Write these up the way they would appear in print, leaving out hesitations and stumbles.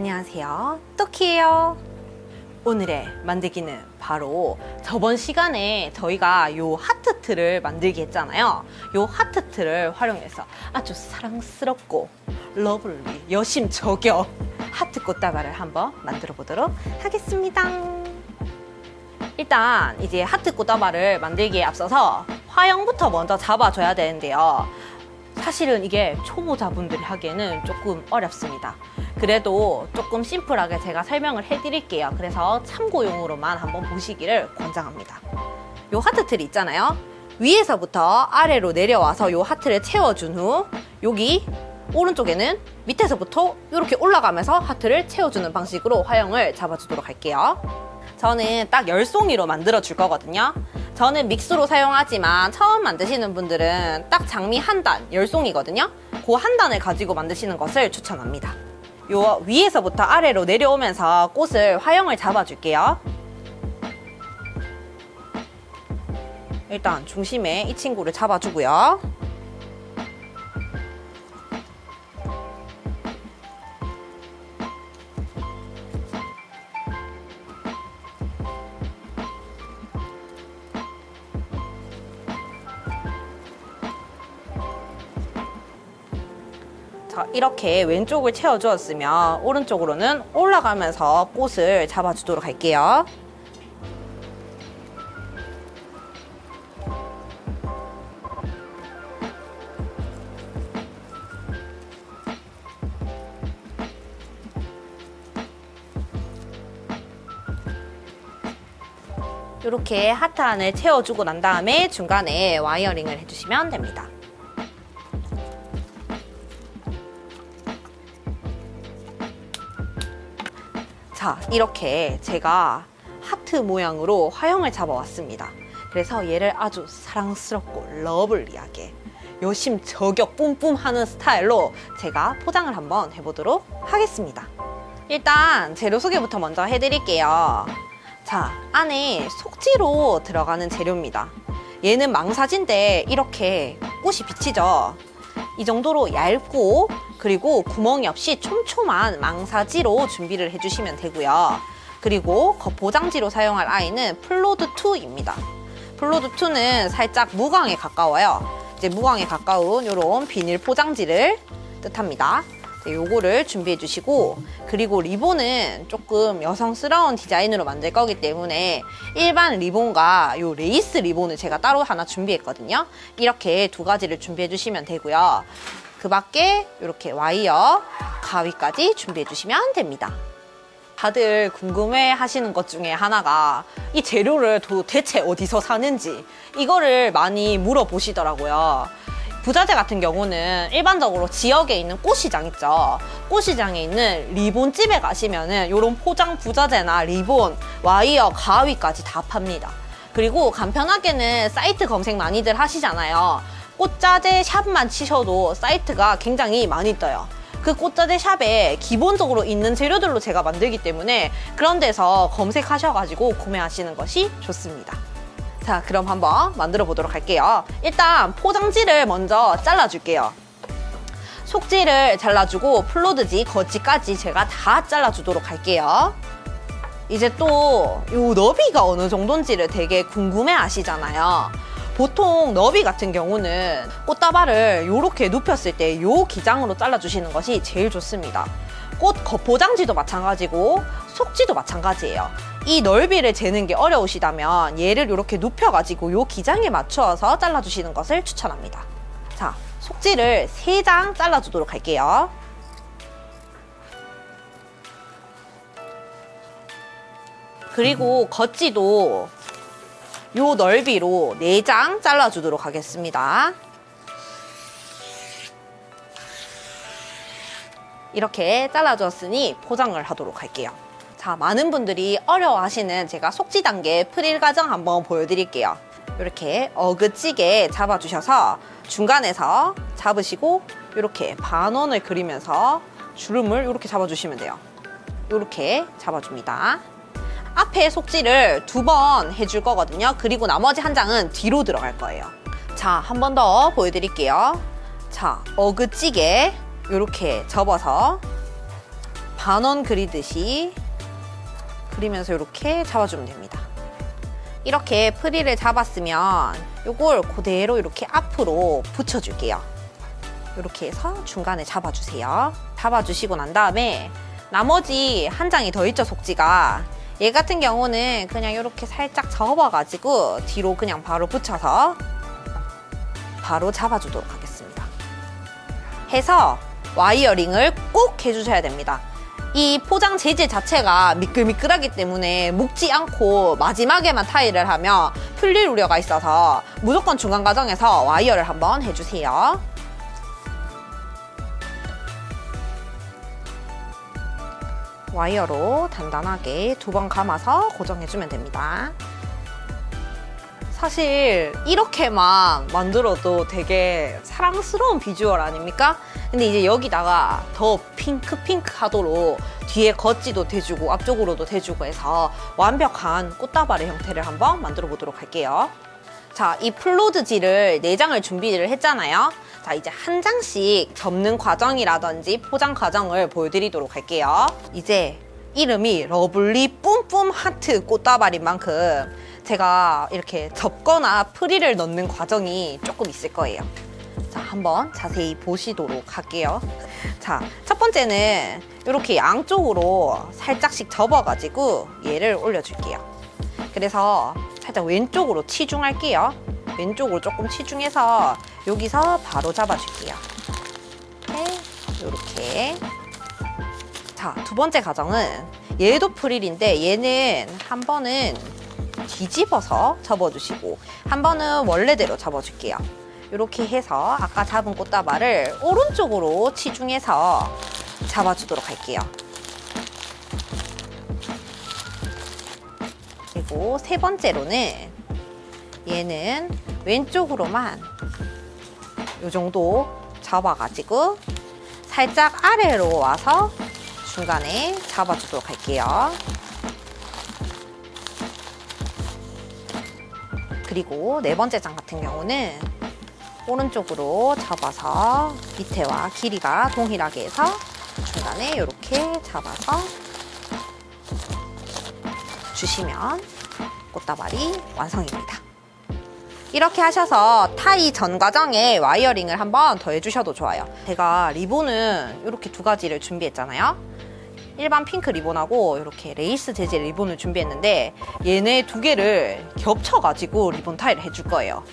안녕하세요, 또키예요. 오늘의 만들기는 바로 저번 시간에 저희가 요 하트 틀을 만들기 했잖아요. 요 하트 틀을 활용해서 아주 사랑스럽고 러블리 여심 저격 하트 꽃다발을 한번 만들어 보도록 하겠습니다. 일단 이제 하트 꽃다발을 만들기에 앞서서 화형부터 먼저 잡아줘야 되는데요. 사실은 이게 초보자분들이 하기에는 조금 어렵습니다. 그래도 조금 심플하게 제가 설명을 해드릴게요. 그래서 참고용으로만 한번 보시기를 권장합니다. 요 하트 틀이 있잖아요. 위에서부터 아래로 내려와서 요 하트를 채워준 후 여기 오른쪽에는 밑에서부터 이렇게 올라가면서 하트를 채워주는 방식으로 화형을 잡아주도록 할게요. 저는 딱 10송이로 만들어 줄 거거든요. 저는 믹스로 사용하지만 처음 만드시는 분들은 딱 장미 한 단, 10송이거든요. 그 한 단을 가지고 만드시는 것을 추천합니다. 요 위에서부터 아래로 내려오면서 꽃을 화형을 잡아줄게요. 일단 중심에 이 친구를 잡아주고요. 자, 이렇게 왼쪽을 채워주었으면 오른쪽으로는 올라가면서 꽃을 잡아주도록 할게요. 이렇게 하트 안을 채워주고 난 다음에 중간에 와이어링을 해주시면 됩니다. 자, 이렇게 제가 하트 모양으로 화형을 잡아왔습니다. 그래서 얘를 아주 사랑스럽고 러블리하게 여심 저격 뿜뿜 하는 스타일로 제가 포장을 한번 해보도록 하겠습니다. 일단 재료 소개부터 먼저 해드릴게요. 자, 안에 속지로 들어가는 재료입니다. 얘는 망사지인데 이렇게 꽃이 비치죠. 이 정도로 얇고 그리고 구멍이 없이 촘촘한 망사지로 준비를 해주시면 되고요. 그리고 겉포장지로 사용할 아이는 플로드2입니다. 플로드2는 살짝 무광에 가까워요. 이제 무광에 가까운 이런 비닐 포장지를 뜻합니다. 요거를 준비해 주시고, 그리고 리본은 조금 여성스러운 디자인으로 만들 거기 때문에 일반 리본과 요 레이스 리본을 제가 따로 하나 준비했거든요. 이렇게 두 가지를 준비해 주시면 되고요. 그 밖에 이렇게 와이어, 가위까지 준비해 주시면 됩니다. 다들 궁금해 하시는 것 중에 하나가 이 재료를 도대체 어디서 사는지 이거를 많이 물어보시더라고요. 부자재 같은 경우는 일반적으로 지역에 있는 꽃시장 있죠. 꽃시장에 있는 리본집에 가시면은 이런 포장 부자재나 리본, 와이어, 가위까지 다 팝니다. 그리고 간편하게는 사이트 검색 많이들 하시잖아요. 꽃자재 샵만 치셔도 사이트가 굉장히 많이 떠요. 그 꽃자재 샵에 기본적으로 있는 재료들로 제가 만들기 때문에 그런 데서 검색하셔가지고 구매하시는 것이 좋습니다. 자, 그럼 한번 만들어 보도록 할게요. 일단 포장지를 먼저 잘라줄게요. 속지를 잘라주고 플로드지, 겉지까지 제가 다 잘라주도록 할게요. 이제 또 이 너비가 어느 정도인지를 되게 궁금해 하시잖아요. 보통 너비 같은 경우는 꽃다발을 이렇게 눕혔을 때 이 기장으로 잘라주시는 것이 제일 좋습니다. 꽃 겉포장지도 마찬가지고 속지도 마찬가지예요. 이 넓이를 재는 게 어려우시다면 얘를 이렇게 눕혀가지고 이 기장에 맞추어서 잘라주시는 것을 추천합니다. 자, 속지를 3장 잘라주도록 할게요. 그리고 겉지도 이 넓이로 4장 잘라주도록 하겠습니다. 이렇게 잘라주었으니 포장을 하도록 할게요. 자, 많은 분들이 어려워하시는 제가 속지 단계 프릴 과정 한번 보여드릴게요. 이렇게 어그찌게 잡아주셔서 중간에서 잡으시고 이렇게 반원을 그리면서 주름을 이렇게 잡아주시면 돼요. 이렇게 잡아줍니다. 앞에 속지를 2번 해줄 거거든요. 그리고 나머지 한 장은 뒤로 들어갈 거예요. 자, 한 번 더 보여드릴게요. 자, 어그찌게 이렇게 접어서 단원 그리듯이 그리면서 이렇게 잡아주면 됩니다. 이렇게 프릴을 잡았으면 이걸 그대로 이렇게 앞으로 붙여줄게요. 이렇게 해서 중간에 잡아주세요. 잡아주시고 난 다음에 나머지 한 장이 더 있죠, 속지가. 얘 같은 경우는 그냥 이렇게 살짝 접어가지고 뒤로 그냥 바로 붙여서 바로 잡아주도록 하겠습니다. 해서 와이어링을 꼭 해주셔야 됩니다. 이 포장 재질 자체가 미끌미끌하기 때문에 묶지 않고 마지막에만 타일을 하면 풀릴 우려가 있어서 무조건 중간 과정에서 와이어를 한번 해주세요. 와이어로 단단하게 2번 감아서 고정해주면 됩니다. 사실 이렇게만 만들어도 되게 사랑스러운 비주얼 아닙니까? 근데 이제 여기다가 더 핑크 하도록 뒤에 겉지도 대주고 앞쪽으로도 대주고 해서 완벽한 꽃다발의 형태를 한번 만들어 보도록 할게요. 자, 이 플로드지를 4장을 준비를 했잖아요. 자, 이제 한 장씩 접는 과정이라든지 포장 과정을 보여드리도록 할게요. 이제 이름이 러블리 뿜뿜 하트 꽃다발인 만큼 제가 이렇게 접거나 프릴을 넣는 과정이 조금 있을 거예요. 자, 한번 자세히 보시도록 할게요. 자, 첫 번째는 이렇게 양쪽으로 살짝씩 접어가지고 얘를 올려줄게요. 그래서 살짝 왼쪽으로 치중할게요. 왼쪽으로 조금 치중해서 여기서 바로 잡아줄게요. 이렇게. 자, 2번째 과정은 얘도 프릴인데 얘는 한 번은 뒤집어서 접어주시고 한 번은 원래대로 접어줄게요. 이렇게 해서 아까 잡은 꽃다발을 오른쪽으로 치중해서 잡아주도록 할게요. 그리고 3번째로는 얘는 왼쪽으로만 이 정도 잡아가지고 살짝 아래로 와서 중간에 잡아주도록 할게요. 그리고 4번째 장 같은 경우는 오른쪽으로 접어서 밑에와 길이가 동일하게 해서 중간에 이렇게 잡아서 주시면 꽃다발이 완성입니다. 이렇게 하셔서 타이 전 과정에 와이어링을 한번 더 해주셔도 좋아요. 제가 리본은 이렇게 2가지를 준비했잖아요. 일반 핑크 리본하고 이렇게 레이스 재질 리본을 준비했는데 얘네 2개를 겹쳐가지고 리본 타이를 해줄 거예요.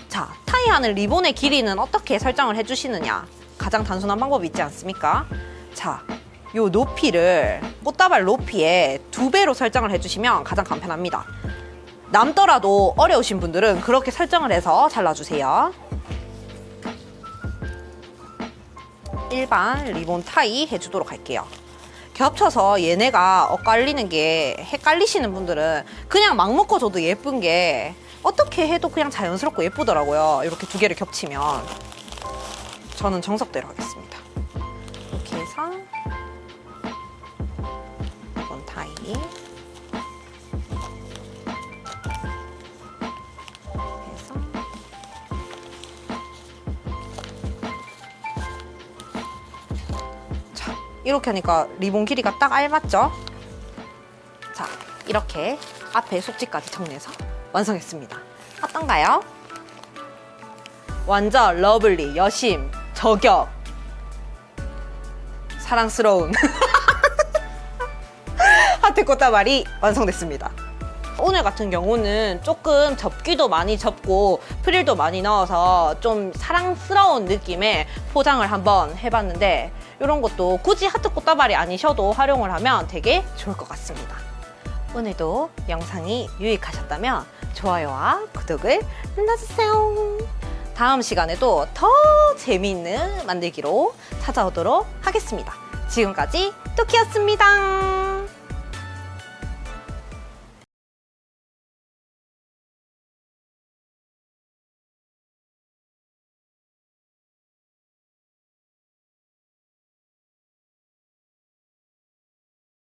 자, 타이하는 리본의 길이는 어떻게 설정을 해주시느냐? 가장 단순한 방법이 있지 않습니까? 자, 요 높이를 꽃다발 높이에 2배로 설정을 해주시면 가장 간편합니다. 남더라도 어려우신 분들은 그렇게 설정을 해서 잘라주세요. 일반 리본 타이 해주도록 할게요. 겹쳐서 얘네가 엇갈리는 게 헷갈리시는 분들은 그냥 막 묶어줘도 예쁜 게 어떻게 해도 그냥 자연스럽고 예쁘더라고요. 이렇게 2개를 겹치면. 저는 정석대로 하겠습니다. 이렇게 해서 리본 타이 해서 자, 이렇게 하니까 리본 길이가 딱 알맞죠? 자, 이렇게 앞에 속지까지 정리해서 완성했습니다. 어떤가요? 완전 러블리, 여심, 저격, 사랑스러운 하트 꽃다발이 완성됐습니다. 오늘 같은 경우는 조금 접기도 많이 접고 프릴도 많이 넣어서 좀 사랑스러운 느낌의 포장을 한번 해봤는데 이런 것도 굳이 하트 꽃다발이 아니셔도 활용을 하면 되게 좋을 것 같습니다. 오늘도 영상이 유익하셨다면 좋아요와 구독을 눌러주세요. 다음 시간에도 더 재미있는 만들기로 찾아오도록 하겠습니다. 지금까지 토끼였습니다.